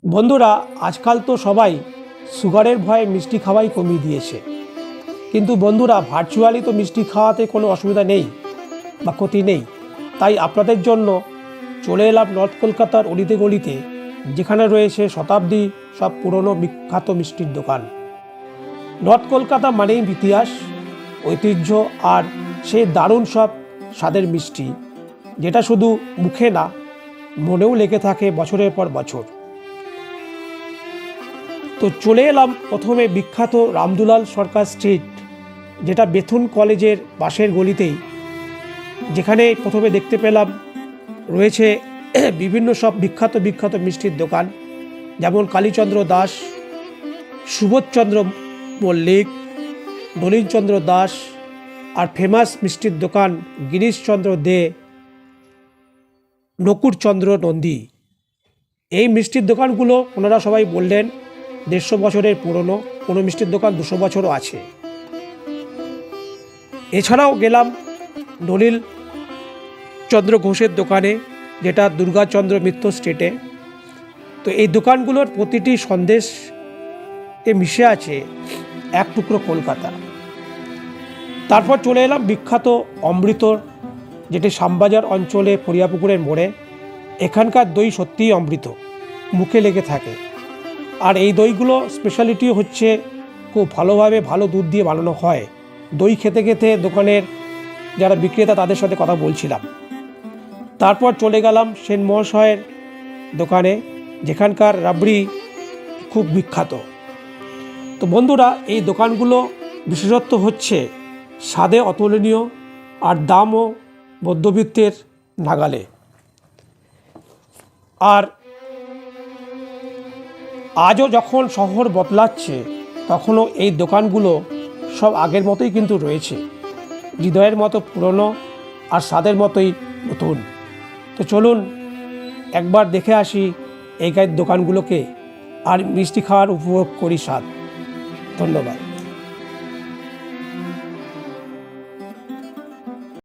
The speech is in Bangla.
বন্ধুরা, আজকাল তো সবাই সুগারের ভয়ে মিষ্টি খাওয়াই কমিয়ে দিয়েছে। কিন্তু বন্ধুরা, ভার্চুয়ালি তো মিষ্টি খাওয়াতে কোনো অসুবিধা নেই বা ক্ষতি নেই। তাই আপনাদের জন্য চলে এলাম নর্থ কলকাতার অলিতে গলিতে, যেখানে রয়েছে শতাব্দী সব পুরনো বিখ্যাত মিষ্টির দোকান। নর্থ কলকাতা মানেই ইতিহাস, ঐতিহ্য আর সেই দারুণ সব স্বাদের মিষ্টি, যেটা শুধু মুখে না, মনেও লেগে থাকে বছরের পর বছর। তো চলে এলাম প্রথমে বিখ্যাত রামদুলাল সরকার স্ট্রিট, যেটা বেথুন কলেজের পাশের গলিতেই, যেখানে প্রথমে দেখতে পেলাম রয়েছে বিভিন্ন সব বিখ্যাত মিষ্টির দোকান, যেমন কালীচন্দ্র দাস, সুবোধচন্দ্র মল্লিক, নলিনচন্দ্র দাস, আর ফেমাস মিষ্টির দোকান গিরিশচন্দ্র দে, নকুরচন্দ্র নন্দী। এই মিষ্টির দোকানগুলো ওনারা সবাই বললেন 150 বছরের পুরনো, কোনো মিষ্টির দোকান 200 বছরও আছে। এছাড়াও গেলাম নলিল চন্দ্র ঘোষের দোকানে, যেটা দুর্গাচন্দ্র মিত্র স্ট্রিটে। তো এই দোকানগুলোর প্রতিটি সন্দেশে মিশে আছে এক টুকরো কলকাতা। তারপর চলে এলাম বিখ্যাত অমৃতর, যেটি শ্যামবাজার অঞ্চলে ফরিয়াপুকুরের মোড়ে। এখানকার দই সত্যিই অমৃত, মুখে লেগে থাকে। আর এই দইগুলো স্পেশালিটি হচ্ছে খুব ভালোভাবে ভালো দুধ দিয়ে বানানো হয়। দই খেতে খেতে দোকানের যারা বিক্রেতা তাদের সাথে কথা বলছিলাম। তারপর চলে গেলাম সেন মহাশয়ের দোকানে, যেখানকার রাবড়ি খুব বিখ্যাত। তো বন্ধুরা, এই দোকানগুলো বিশেষত্ব হচ্ছে স্বাদে অতুলনীয় আর দামও মধ্যবিত্তের নাগালে। আর আজও যখন শহর বদলাচ্ছে, তখনও এই দোকানগুলো সব আগের মতোই কিন্তু রয়েছে, হৃদয়ের মতো পুরনো আর স্বাদের মতোই নতুন। তো চলুন একবার দেখে আসি এই গায়ের দোকানগুলোকে আর মিষ্টি খাওয়ার উপভোগ করি স্বাদ। ধন্যবাদ।